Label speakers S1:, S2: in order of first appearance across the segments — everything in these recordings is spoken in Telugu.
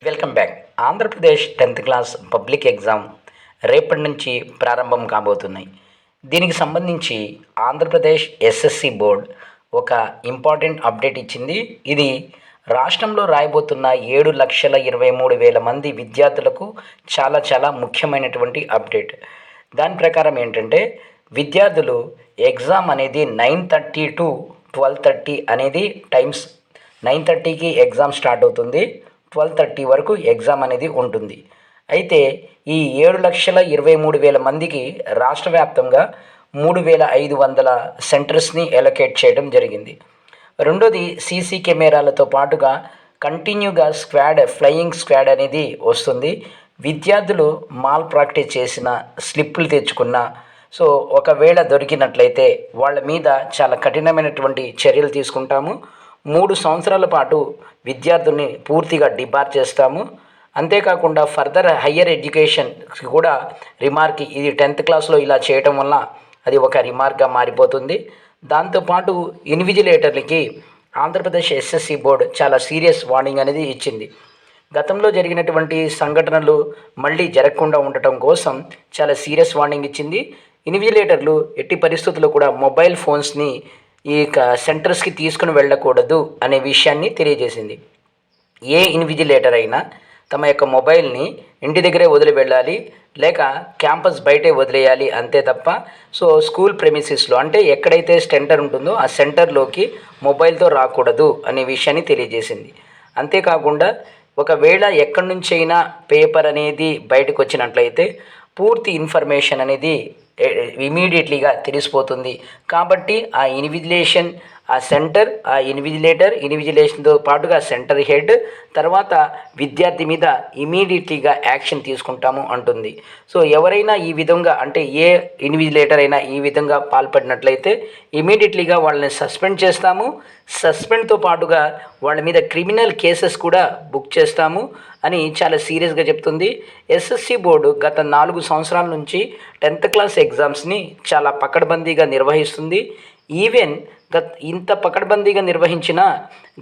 S1: Welcome back. Andhra Pradesh 10th class public exam రేపటి నుంచి ప్రారంభం కాబోతున్నాయి. దీనికి సంబంధించి ఆంధ్రప్రదేశ్ ఎస్ఎస్సి బోర్డ్ ఒక ఇంపార్టెంట్ అప్డేట్ ఇచ్చింది. ఇది రాష్ట్రంలో రాయబోతున్న 7,23,000 మంది విద్యార్థులకు చాలా ముఖ్యమైనటువంటి అప్డేట్. దాని ప్రకారం ఏంటంటే విద్యార్థులు ఎగ్జామ్ అనేది 9:30 to 12:30 అనేది టైమ్స్. 9:30కి ఎగ్జామ్ స్టార్ట్ అవుతుంది, 12:30 వరకు ఎగ్జామ్ అనేది ఉంటుంది. అయితే ఈ 7,23,000 మందికి రాష్ట్ర వ్యాప్తంగా 3,500 సెంటర్స్ని ఎలొకేట్ చేయడం జరిగింది. రెండోది సీసీ కెమెరాలతో పాటుగా కంటిన్యూగా ఫ్లయింగ్ స్క్వాడ్ అనేది వస్తుంది. విద్యార్థులు మాల్ ప్రాక్టీస్ చేసిన స్లిప్పులు తెచ్చుకున్న ఒకవేళ దొరికినట్లయితే వాళ్ళ మీద చాలా కఠినమైనటువంటి చర్యలు తీసుకుంటాము. 3 సంవత్సరాల పాటు విద్యార్థుల్ని పూర్తిగా డిబార్ చేస్తాము. అంతేకాకుండా ఫర్దర్ హయ్యర్ ఎడ్యుకేషన్ కూడా రిమార్క్, ఇది 10th క్లాస్లో ఇలా చేయటం వల్ల అది ఒక రిమార్క్గా మారిపోతుంది. దాంతోపాటు ఇన్విజిలేటర్లకి ఆంధ్రప్రదేశ్ ఎస్ఎస్సి బోర్డు చాలా సీరియస్ వార్నింగ్ అనేది ఇచ్చింది. గతంలో జరిగినటువంటి సంఘటనలు మళ్ళీ జరగకుండా ఉండటం కోసం చాలా సీరియస్ వార్నింగ్ ఇచ్చింది. ఇన్విజిలేటర్లు ఎట్టి పరిస్థితుల్లో కూడా మొబైల్ ఫోన్స్ని ఈ సెంటర్స్కి తీసుకుని వెళ్ళకూడదు అనే విషయాన్ని తెలియజేసింది. ఏ ఇన్విజిలేటర్ అయినా తమ యొక్క మొబైల్ని ఇంటి దగ్గరే వదిలి వెళ్ళాలి, లేక క్యాంపస్ బయటే వదిలేయాలి, అంతే తప్ప స్కూల్ ప్రెమిసెస్లో అంటే ఎక్కడైతే సెంటర్ ఉంటుందో ఆ సెంటర్లోకి మొబైల్తో రాకూడదు అనే విషయాన్ని తెలియజేసింది. అంతేకాకుండా ఒకవేళ ఎక్కడి నుంచైనా పేపర్ అనేది బయటకు వచ్చినట్లయితే పూర్తి ఇన్ఫర్మేషన్ అనేది ఇమీడియట్లీగా తెలిసిపోతుంది. కాబట్టి ఆ ఇన్విజిలేషన్, ఆ సెంటర్, ఆ ఇన్విజిలేషన్తో పాటుగా సెంటర్ హెడ్, తర్వాత విద్యార్థి మీద ఇమీడియట్లీగా యాక్షన్ తీసుకుంటాము అంటుంది. ఎవరైనా ఈ విధంగా అంటే ఏ ఇన్విజిలేటర్ అయినా ఈ విధంగా పాల్పడినట్లయితే ఇమీడియట్లీగా వాళ్ళని సస్పెండ్ చేస్తాము. సస్పెండ్తో పాటుగా వాళ్ళ మీద క్రిమినల్ కేసెస్ కూడా బుక్ చేస్తాము అని చాలా సీరియస్గా చెప్తుంది. ఎస్ఎస్సి బోర్డు గత 4 సంవత్సరాల నుంచి 10th క్లాస్ ఎగ్జామ్స్ని చాలా పకడ్బందీగా నిర్వహిస్తుంది. ఈవెన్ ఇంత పకడ్బందీగా నిర్వహించిన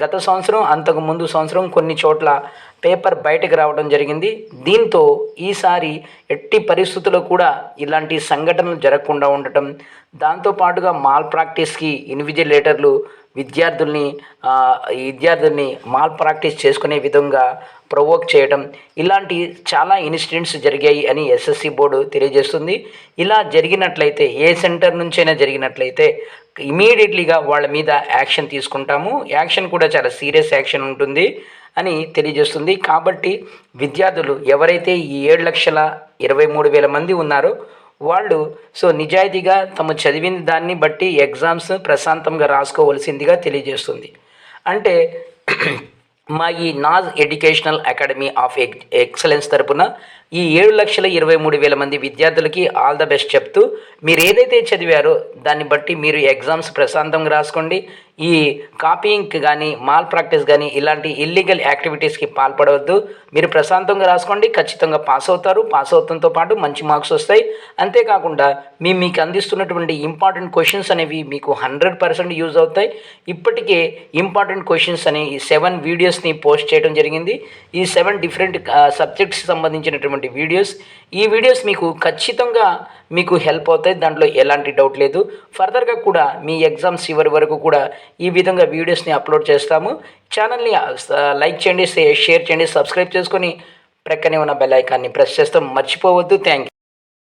S1: గత సంవత్సరం, అంతకు ముందు సంవత్సరం కొన్ని చోట్ల పేపర్ బయటకు రావడం జరిగింది. దీంతో ఈసారి ఎట్టి పరిస్థితుల్లో కూడా ఇలాంటి సంఘటనలు జరగకుండా ఉండటం, దాంతోపాటుగా మాల్ ప్రాక్టీస్కి ఇన్విజిలేటర్లు విద్యార్థుల్ని మాల్ ప్రాక్టీస్ చేసుకునే విధంగా ప్రొవోక్ చేయడం, ఇలాంటి చాలా ఇన్సిడెంట్స్ జరిగాయి అని ఎస్ఎస్సి బోర్డు తెలియజేస్తుంది. ఇలా జరిగినట్లయితే ఏ సెంటర్ నుంచైనా జరిగినట్లయితే ఇమీడియట్లీగా వాళ్ళ మీద యాక్షన్ తీసుకుంటాము. యాక్షన్ కూడా చాలా సీరియస్ యాక్షన్ ఉంటుంది అని తెలియజేస్తుంది. కాబట్టి విద్యార్థులు ఎవరైతే ఈ 7,23,000 మంది ఉన్నారో వాళ్ళు నిజాయితీగా తమ చదివిన దాన్ని బట్టి ఎగ్జామ్స్ ప్రశాంతంగా రాసుకోవలసిందిగా తెలియజేస్తుంది. అంటే మా ఈ Naaz educational academy of excellence తరపున ఈ 7,23,000 మంది విద్యార్థులకి ఆల్ ద బెస్ట్ చెప్తూ, మీరు ఏదైతే చదివారో దాన్ని బట్టి మీరు ఎగ్జామ్స్ ప్రశాంతంగా రాసుకోండి. ఈ కాపీయింగ్కి కానీ మాల్ ప్రాక్టీస్ కానీ ఇలాంటి ఇల్లీగల్ యాక్టివిటీస్కి పాల్పడవద్దు. మీరు ప్రశాంతంగా రాసుకోండి, ఖచ్చితంగా పాస్ అవుతారు. పాస్ అవడంతో పాటు మంచి మార్క్స్ వస్తాయి. అంతేకాకుండా మీకు అందిస్తున్నటువంటి ఇంపార్టెంట్ క్వశ్చన్స్ అనేవి మీకు 100% యూజ్ అవుతాయి. ఇప్పటికే ఇంపార్టెంట్ క్వశ్చన్స్ అని 7 వీడియోస్ని పోస్ట్ చేయడం జరిగింది. ఈ 7 డిఫరెంట్ సబ్జెక్ట్స్కి సంబంధించినటువంటి వీడియోస్. ఈ వీడియోస్ మీకు ఖచ్చితంగా హెల్ప్ అవుతాయి, దాంట్లో ఎలాంటి డౌట్ లేదు. ఫర్దర్గా కూడా మీ ఎగ్జామ్స్ చివరి వరకు కూడా ఈ విధంగా వీడియోస్ని అప్లోడ్ చేస్తాము. ఛానల్ని లైక్ చేయండి, షేర్ చేయండి, సబ్స్క్రైబ్ చేసుకొని ప్రక్కనే ఉన్న బెల్ ఐకాన్ని ప్రెస్ చేస్తాం. మర్చిపోవద్దు. Thank you.